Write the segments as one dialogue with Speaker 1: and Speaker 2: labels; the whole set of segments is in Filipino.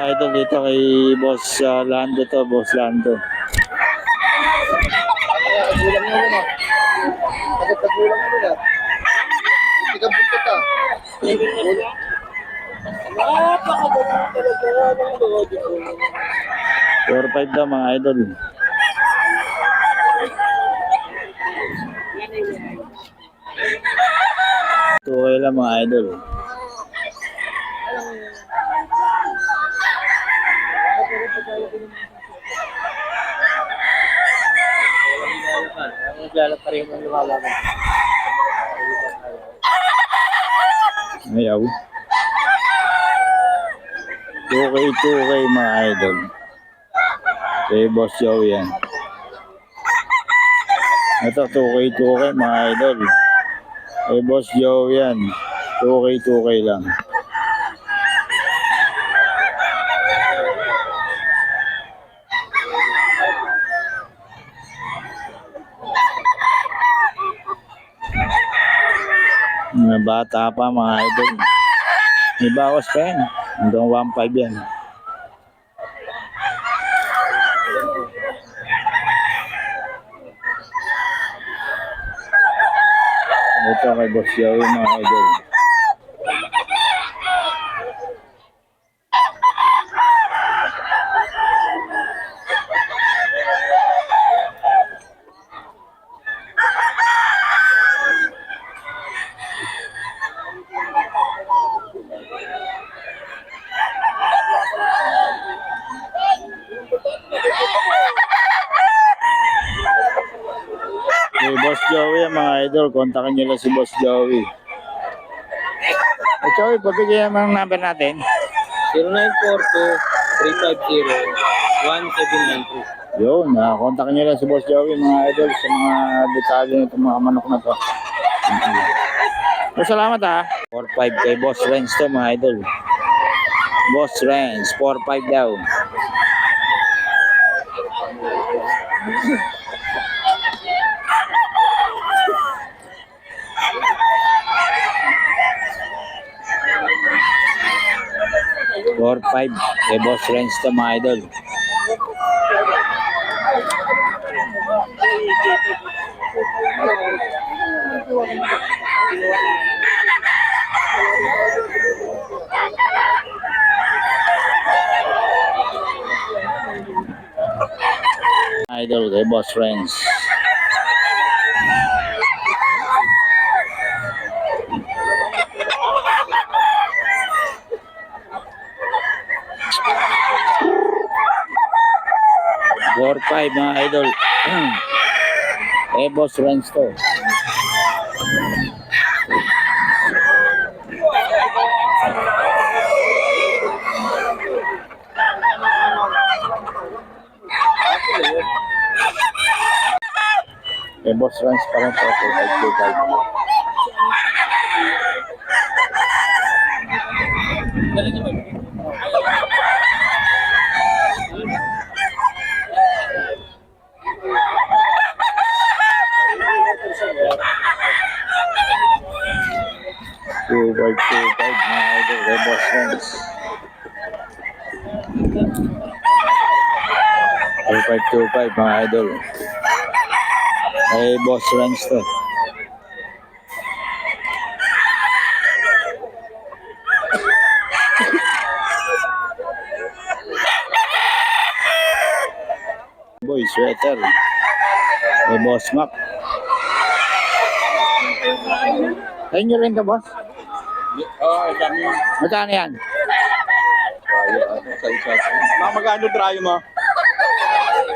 Speaker 1: Idol dito kay Boss Lando to, Boss Lando.
Speaker 2: Kagulang mo na. Kagulang mo na. Hindi ka buntot ah. Napakagaling talaga ng lodi ko.
Speaker 1: 4-5 daw mga idol. Okay lang mga idol.
Speaker 2: Maglalap pa rin yung lumalaban.
Speaker 1: Ayaw. 2K mga idol. Kay Boss Joey yan. Ito 2K mga idol. Kay Boss Joey yan. 2K lang. Mga bata pa mga idol. May bawas pa yan. Hanggang 1.5 yan. Ito kay Boss Joey mga idol. Hey, Boss Joey mga idol, kontakin nyo lang si Boss Joey. Joey, pabigyan mo ang number natin.
Speaker 2: 0942-350-1793.
Speaker 1: Yun, kontakin nyo lang si Boss Joey mga idol sa mga detalye nitong mga manok na to. Salamat ha. 4-5 kay Boss Renz to mga idol. Boss Renz, 4-5 daw. Or 5 kay Boss Renz to mga idol. Idol kay Boss Renz. Or 5 mga idol. Boss Renz to. Boss Renz pa rin sa 2.5 mga idol kay Boss Renz. 2525 mga idol. Boss Renz to. Boy sweater. Boss Mac. Ayun nyo rin ka, boss?
Speaker 2: Oo, kami.
Speaker 1: Magkano yan?
Speaker 2: Magkano drayo mo?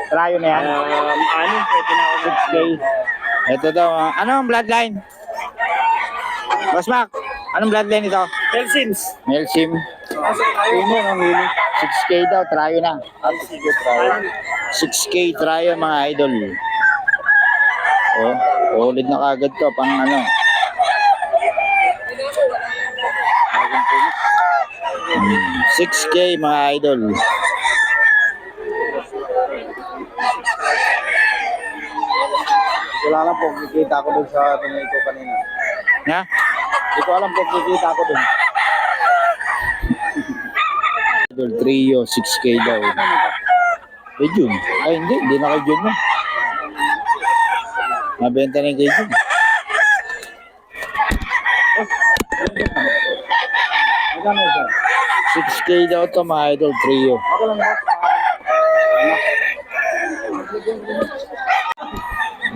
Speaker 1: Trayo na yan?
Speaker 2: Pwede na ako
Speaker 1: 6K. Ito daw. Ano ang bloodline? Boss Mac, anong bloodline ito?
Speaker 2: Helsims.
Speaker 1: Melsim.
Speaker 2: Uno ang huli.
Speaker 1: 6K daw, trayo na.
Speaker 2: Sige, drayo.
Speaker 1: 6K trayo mga idol. Oh, ulit na kagad to, pang ano. 6K mga idol.
Speaker 2: Wala lang po, kikita ko dun sa ito kanina.
Speaker 1: Ha?
Speaker 2: Hindi ko alam kung kikita ko dun.
Speaker 1: Idol Trio, 6K daw. Kay Jun. Ay, hindi na kay Jun. Nabenta na yung kay Jun.
Speaker 2: Magkano ito?
Speaker 1: 6K daw to mga Idol Trio.
Speaker 2: Ako lang ba?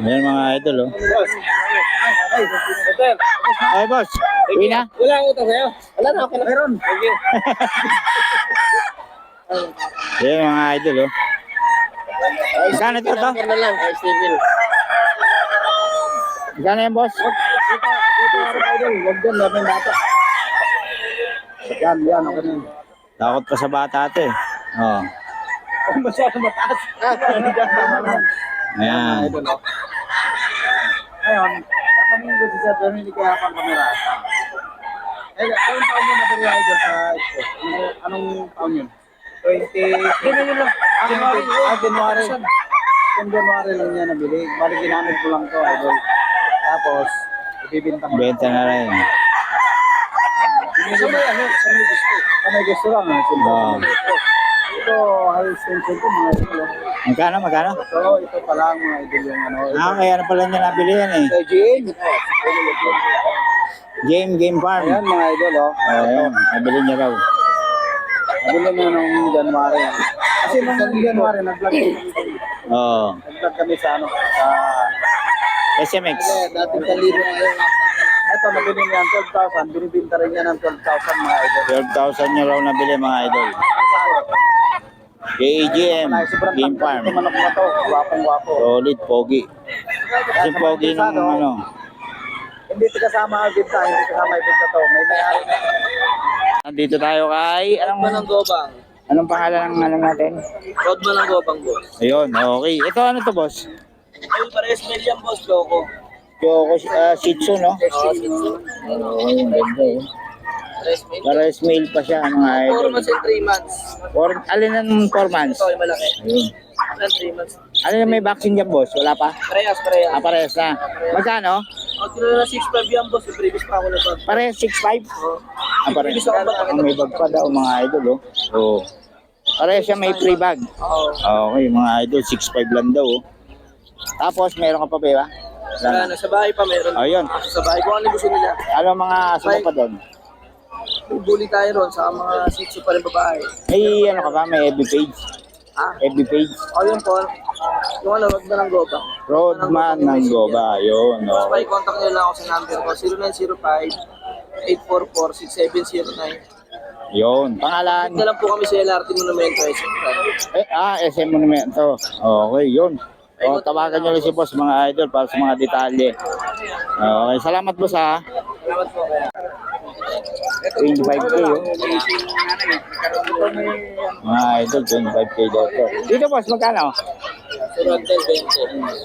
Speaker 1: Ayan mga idol, oh.
Speaker 2: Ay, hotel.
Speaker 1: Ay, boss. Uwi na?
Speaker 2: Wala ang utang sa'yo. Wala na, okay na. Meron. Thank you.
Speaker 1: Ayan mga idol, oh. Magkano ito to?
Speaker 2: na lang, kay Steven.
Speaker 1: Magkano yan, boss?
Speaker 2: Dito, idol. Huwag dyan, labing bata. Yan, okay na.
Speaker 1: Takot pa sa bata ito, eh. Oh.
Speaker 2: Masyado mataas.
Speaker 1: Ayan.
Speaker 2: Idol, oh. Ngayon, tatanungin ko si Sir, pero hindi kaya pang kamera. Anong taon mo nabili idol sa expo? Anong taon yun? 20... Ganun lang. January. Kung January lang niya nabili. Bali ginamit ko lang to idol. Tapos, ibibinta mo.
Speaker 1: Benta na rin.
Speaker 2: Sa may gusto. Sa may gusto lang.
Speaker 1: Oo.
Speaker 2: Ito, high extension ko mga idol.
Speaker 1: Magkano?
Speaker 2: So, ito pa lang mga idol yung ano.
Speaker 1: Kaya na pala niya nabili yan, eh.
Speaker 2: Sa GM.
Speaker 1: Game Farm.
Speaker 2: Ayan mga idol, oh.
Speaker 1: Ayan, nabili niya raw.
Speaker 2: Nabili mo nung January. Kasi nung January, nag-vlog
Speaker 1: Oo.
Speaker 2: kami sa ano, sa...
Speaker 1: SMX.
Speaker 2: Dating kalibo ngayon. Ito, nabili niya ng 12,000. Binibinta rin niya ng 12,000 mga idol.
Speaker 1: 12,000 niya raw nabili mga idol. KAGM,
Speaker 2: Sobrang
Speaker 1: Game
Speaker 2: tangkad
Speaker 1: Farm.
Speaker 2: ito, manok na to. Gwapong-gwapo.
Speaker 1: Solid, pogi. Kasi pogi ng ano.
Speaker 2: Hindi ito kasama ang binta, hindi kasama yung binta to. May mayari na.
Speaker 1: Nandito tayo kay,
Speaker 2: Manang gobang.
Speaker 1: anong pangalan ng ano natin?
Speaker 2: Rod manang gobang, boss.
Speaker 1: Ayun, okay. Ito ano to, boss?
Speaker 2: Ay, pares million, boss, loko.
Speaker 1: Yoko, Shih Tzu, no? Oo, yung ganda, eh.
Speaker 2: Pares million.
Speaker 1: Para mail pa siya, mga
Speaker 2: 4
Speaker 1: idol.
Speaker 2: months and 3 months.
Speaker 1: Alin ang 4 months?
Speaker 2: Ito ay malaki.
Speaker 1: Ayun.
Speaker 2: And 3 months.
Speaker 1: Ano na may vaccine dyan, boss? Wala pa?
Speaker 2: Parehas.
Speaker 1: Parehas na. Magkano?
Speaker 2: O, tinala na 6.5 yan, boss. Yung previous pa ako na bag.
Speaker 1: Parehas 6'5"? Parehas.
Speaker 2: Previous ako bag.
Speaker 1: Ang may bag pa daw, mga idol, oh. Oo. Parehas siya may free bag.
Speaker 2: Oo.
Speaker 1: Okay, mga idol, 6'5" lang daw, oh. Tapos, meron ka pa ba?
Speaker 2: Wala na. Sa bahay pa meron.
Speaker 1: Ayun.
Speaker 2: Sa bahay. Kung ano gusto nila.
Speaker 1: Ano mga asama pa doon?
Speaker 2: Bully tayo ron sa mga sitso pa rin babae.
Speaker 1: May ano ka ba? May FB page?
Speaker 2: Ah?
Speaker 1: FB page?
Speaker 2: O yun po. Yung ano, wag na ng goba.
Speaker 1: Roadman ng Goba. Yun,
Speaker 2: Tapos
Speaker 1: okay.
Speaker 2: may contact nyo lang ako sa number ko. 0905-844-6709.
Speaker 1: Yun. Pangalan?
Speaker 2: Dito lang po kami sa LRT Monumento.
Speaker 1: SM Monumento. Okay, yun. O, tawagan nyo lang si boss, mga idol, para sa mga detalye. Okay, salamat boss, ha.
Speaker 2: Salamat po kaya.
Speaker 1: 25K, oh. Mga idol, 25K daw to. Dito boss, magkano?
Speaker 2: Si Rodel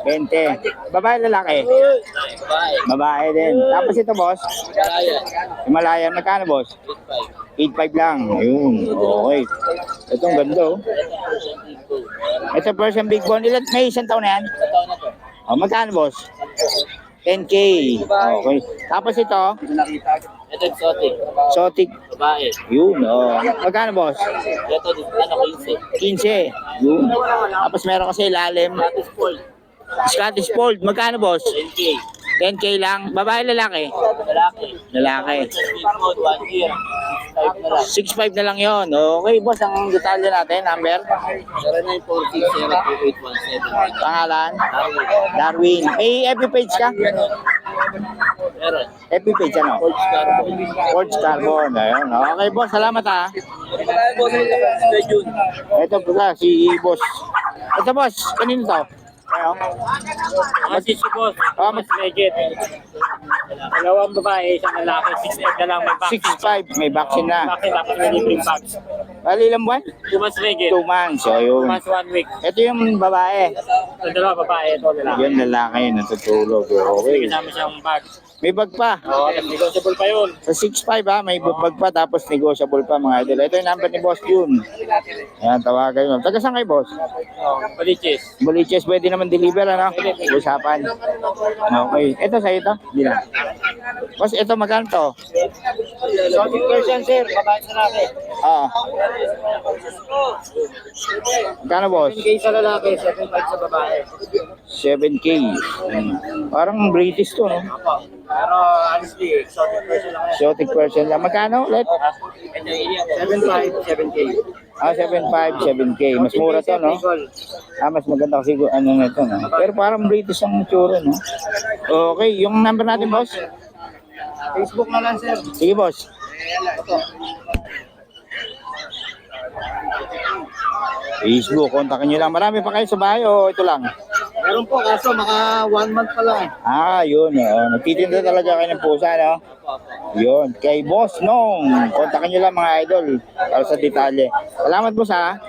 Speaker 2: 20.
Speaker 1: 20. Babae, lalaki?
Speaker 2: Babae.
Speaker 1: Babae din. Tapos ito boss,
Speaker 2: Kaya.
Speaker 1: Himalayan, magkano boss?
Speaker 2: 8.5.
Speaker 1: 8.5 lang. Ayun, okay. Itong ganda, oh. Ito Persian Big Bone. May isang taon na yan?
Speaker 2: Sa taon na to.
Speaker 1: Oh, magkano boss? 10K. Okay. Tapos ito,
Speaker 2: Ito exotic.
Speaker 1: Exotic.
Speaker 2: Babae.
Speaker 1: Yun, oh. Magkano boss?
Speaker 2: Ito, ano, 15.
Speaker 1: 15. Yun. Tapos meron kasi ilalim.
Speaker 2: Status Fold.
Speaker 1: Scottish Fold. Magkano boss?
Speaker 2: 10K.
Speaker 1: 10K lang. Babae, lalaki?
Speaker 2: Lalaki.
Speaker 1: Lalaki.
Speaker 2: Big Fold, 1 year. 5 na lang.
Speaker 1: 6.5 na lang yon. Okay boss, ang detalye natin. Number?
Speaker 2: 0946-02817.
Speaker 1: Pangalan? Darwin. May FB page ka?
Speaker 2: Meron.
Speaker 1: FB page ano?
Speaker 2: Forge Carbon.
Speaker 1: Forge Carbon. Ayun. Okay boss, salamat ha.
Speaker 2: Kaya boss, sa June.
Speaker 1: Ito pala, si boss. Ito boss, kanino to? Ano?
Speaker 2: Kasi si boss,
Speaker 1: Oh,
Speaker 2: mas legit. Dalawang babae, isang lalaki, 6'8 na lang, may vaccine.
Speaker 1: 6'5", may vaccine na.
Speaker 2: Vaccine, tapos may libreng vax.
Speaker 1: Bali ilang buwan?
Speaker 2: 2 months legit.
Speaker 1: 2 months. So,
Speaker 2: 2
Speaker 1: yun.
Speaker 2: months, 1 week.
Speaker 1: Ito yung babae.
Speaker 2: Sa dalawa babae, ito lalaki.
Speaker 1: Yun lalaki, natutulog. Okay.
Speaker 2: Kasama siyang bag.
Speaker 1: May bag pa.
Speaker 2: Oo, negotiable pa yun.
Speaker 1: Sa 6'5" ha, may bag pa tapos negotiable pa mga idol. Ito yung number ni Boss Jun. Ayan, tawagan nyo. Taga saan kayo, boss?
Speaker 2: Baliches.
Speaker 1: Boliches, pwede naman deliver, ano? Usapan. Okay. Ito sa'yo ito? Hindi na. Boss, ito magkano to?
Speaker 2: Exotic version, sir. Babae sa laki.
Speaker 1: Ah. Magkano boss?
Speaker 2: 7K sa lalaki, 7.5 sa babae.
Speaker 1: 7K. Parang British to, no?
Speaker 2: Opo. Pero honestly, exotic person lang yan.
Speaker 1: Exotic person lang. Magkano ulit?
Speaker 2: 7.5, 7K.
Speaker 1: 7.5, 7K. Mas mura to, no? Mas maganda kasi ano nito, no? Pero parang British ang tsura, no? Okay, yung number natin, boss?
Speaker 2: Facebook na lang, sir.
Speaker 1: Sige, boss. Facebook, kontakin nyo lang. Marami pa kayo sa bahay o ito lang?
Speaker 2: Meron po, kaso maka 1 month pa lang.
Speaker 1: Yun. Nagtitinda talaga kayo ng pusa, no? Yun. Kay Boss Nong. Kontakin nyo lang mga idol para sa detalye. Salamat, boss, ha?